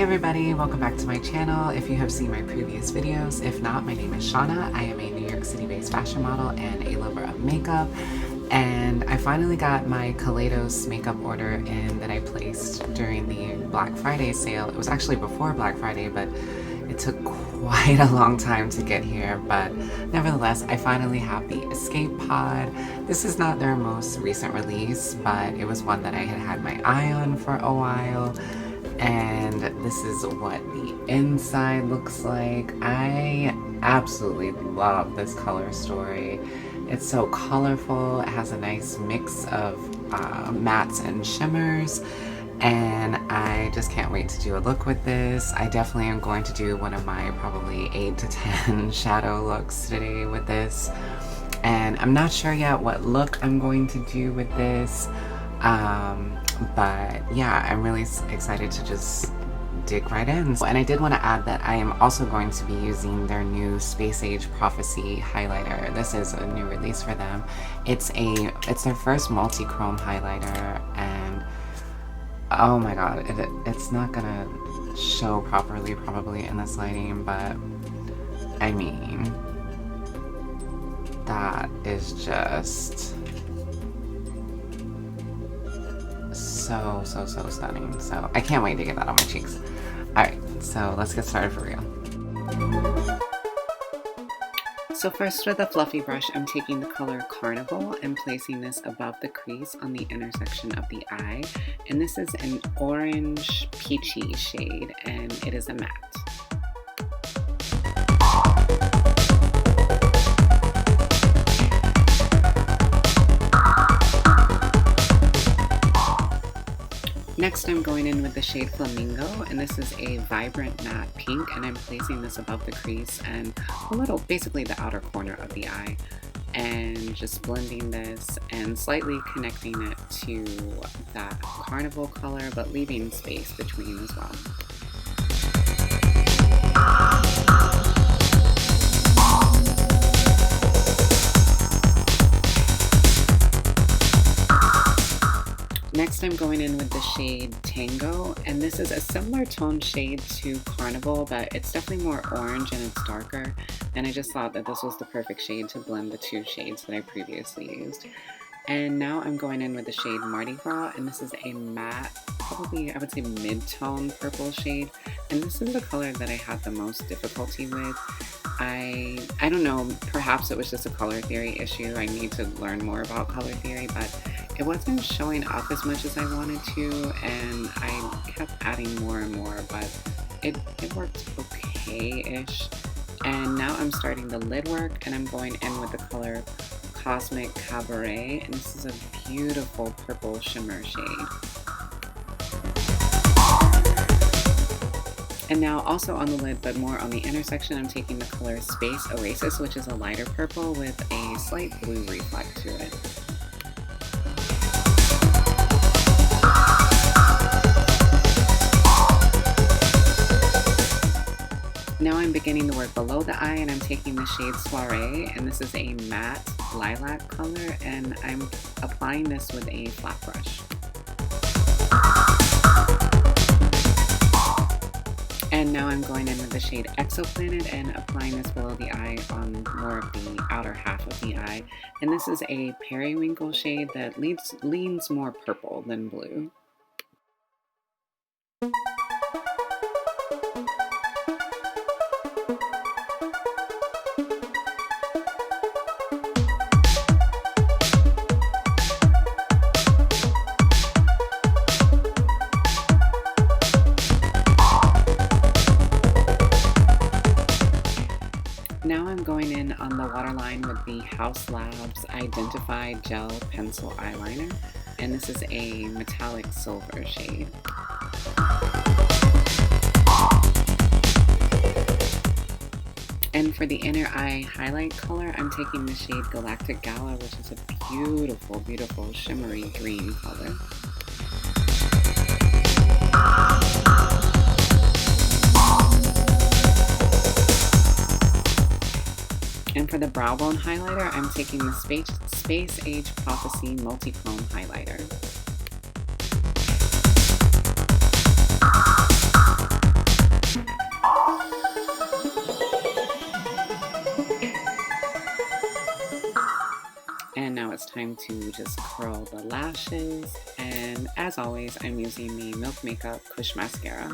everybody, welcome back to my channel. If you have seen my previous videos, if not, my name is Shauna. I am a New York City based fashion model and a lover of makeup. And I finally got my Kaleidos makeup order in that I placed during the Black Friday sale. It was actually before Black Friday, but it took quite a long time to get here. But nevertheless, I finally have the Escape Pod. This is not their most recent release, but it was one that I had had my eye on for a while. And this is what the inside looks like. I absolutely love this color story. It's so colorful. It has a nice mix of mattes and shimmers, and I just can't wait to do a look with this. I definitely am going to do one of my probably 8 to 10 shadow looks today with this, and I'm not sure yet what look I'm going to do with this. But yeah, I'm really excited to just dig right in. And I did want to add that I am also going to be using their new Space Age Prophecy highlighter. This is a new release for them. It's their first multi-chrome highlighter, and oh my god, it's not gonna show properly probably in this lighting, but I mean, that is just so stunning. So I can't wait to get that on my cheeks. Alright, so let's get started for real. So first, with a fluffy brush, I'm taking the color Carnival and placing this above the crease on the intersection of the eye. And this is an orange peachy shade, and it is a matte. Next, I'm going in with the shade Flamingo, and this is a vibrant matte pink, and I'm placing this above the crease and a little, basically the outer corner of the eye, and just blending this and slightly connecting it to that Carnival color, but leaving space between as well. Next, I'm going in with the shade Tango, and this is a similar tone shade to Carnival, but it's definitely more orange and it's darker, and I just thought that this was the perfect shade to blend the two shades that I previously used. And now I'm going in with the shade Mardi Gras, and this is a matte, probably I would say mid-tone purple shade, and this is the color that I had the most difficulty with. I don't know, perhaps it was just a color theory issue. I need to learn more about color theory, but it wasn't showing up as much as I wanted to, and I kept adding more and more, but it worked okay-ish. And now I'm starting the lid work, and I'm going in with the color Cosmic Cabaret, and this is a beautiful purple shimmer shade. And now also on the lid, but more on the intersection, I'm taking the color Space Oasis, which is a lighter purple with a slight blue reflect to it. Now I'm beginning the work below the eye, and I'm taking the shade Soiree, and this is a matte lilac color, and I'm applying this with a flat brush. And now I'm going in with the shade Exoplanet and applying this below the eye on more of the outer half of the eye. And this is a periwinkle shade that leans more purple than blue. Now I'm going in on the waterline with the House Labs Identify Gel Pencil Eyeliner, and this is a metallic silver shade. And for the inner eye highlight color, I'm taking the shade Galactic Gala, which is a beautiful, beautiful shimmery green color. And for the brow bone highlighter, I'm taking the Space Age Prophecy Multi-Chrome Highlighter. time to just curl the lashes. And as always, I'm using the Milk Makeup Kush Mascara.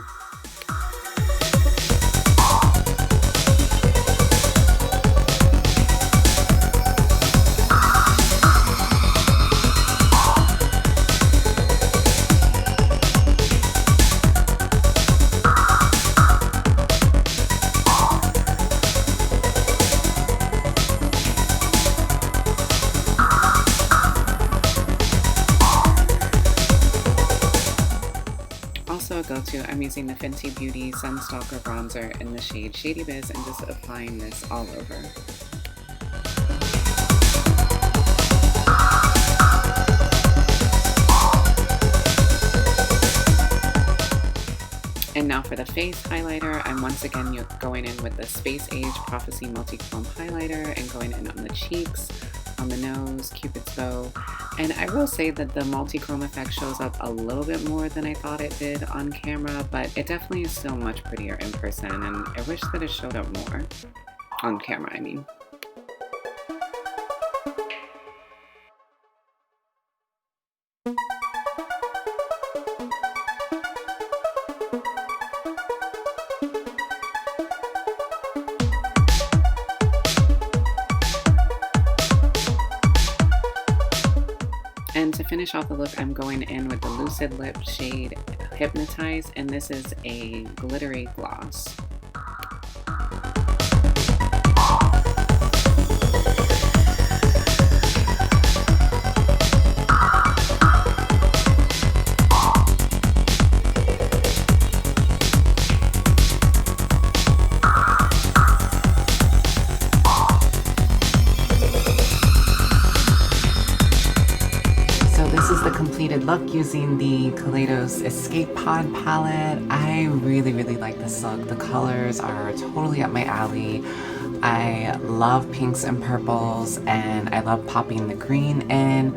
Also a go-to, I'm using the Fenty Beauty Sunstalker Bronzer in the shade Shady Biz and just applying this all over. And now for the face highlighter, I'm once again going in with the Space Age Prophecy Multi-Chrome Highlighter and going in on the cheeks, on the nose, Cupid's bow. And I will say that the multi-chrome effect shows up a little bit more than I thought it did on camera, but it definitely is still much prettier in person, and I wish that it showed up more on camera, I mean. And to finish off the look, I'm going in with the Lucid Lip shade Hypnotize, and this is a glittery gloss. This is the completed look using the Kaleidos Escape Pod palette. I really like this look. The colors are totally up my alley. I love pinks and purples, and I love popping the green in.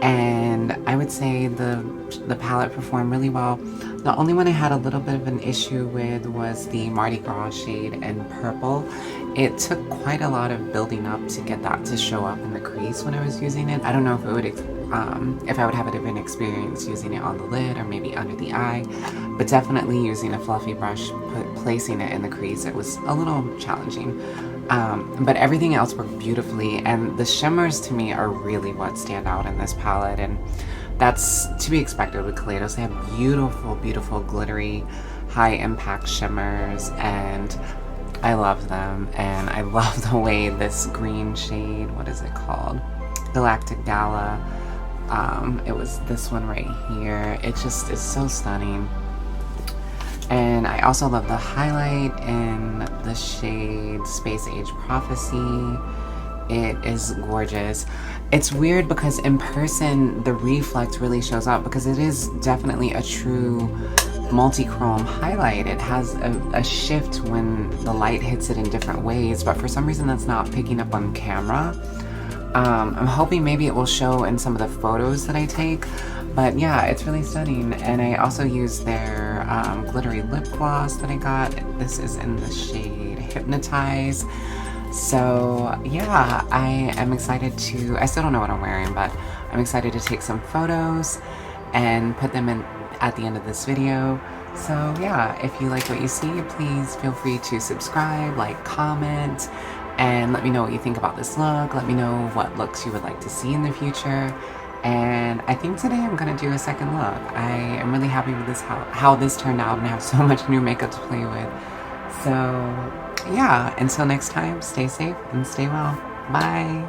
And I would say the palette performed really well. The only one I had a little bit of an issue with was the Mardi Gras shade in purple. It took quite a lot of building up to get that to show up in the crease when I was using it. I don't know if it would, if I would have a different experience using it on the lid or maybe under the eye, but definitely using a fluffy brush, placing it in the crease, it was a little challenging. But everything else worked beautifully, and the shimmers to me are really what stand out in this palette, and that's to be expected with Kaleidos. They have beautiful glittery high impact shimmers, and I love them. And I love the way this green shade, what is it called? Galactic Gala. It was this one right here. It just is so stunning. And I also love the highlight in the shade Space Age Prophecy. It is gorgeous. It's weird because in person the reflect really shows up, because it is definitely a true multi-chrome highlight. It has a shift when the light hits it in different ways, but for some reason that's not picking up on camera. I'm hoping maybe it will show in some of the photos that I take, but yeah, it's really stunning. And I also used their glittery lip gloss that I got. This is in the shade Hypnotize. So yeah, I am excited to, I still don't know what I'm wearing, but I'm excited to take some photos and put them in at the end of this video. So yeah, if you like what you see, please feel free to subscribe, like, comment, and let me know what you think about this look. Let me know what looks you would like to see in the future. And I think today I'm gonna do a second look. I am really happy with this, how this turned out, and I have so much new makeup to play with. So yeah, until next time, stay safe and stay well. Bye.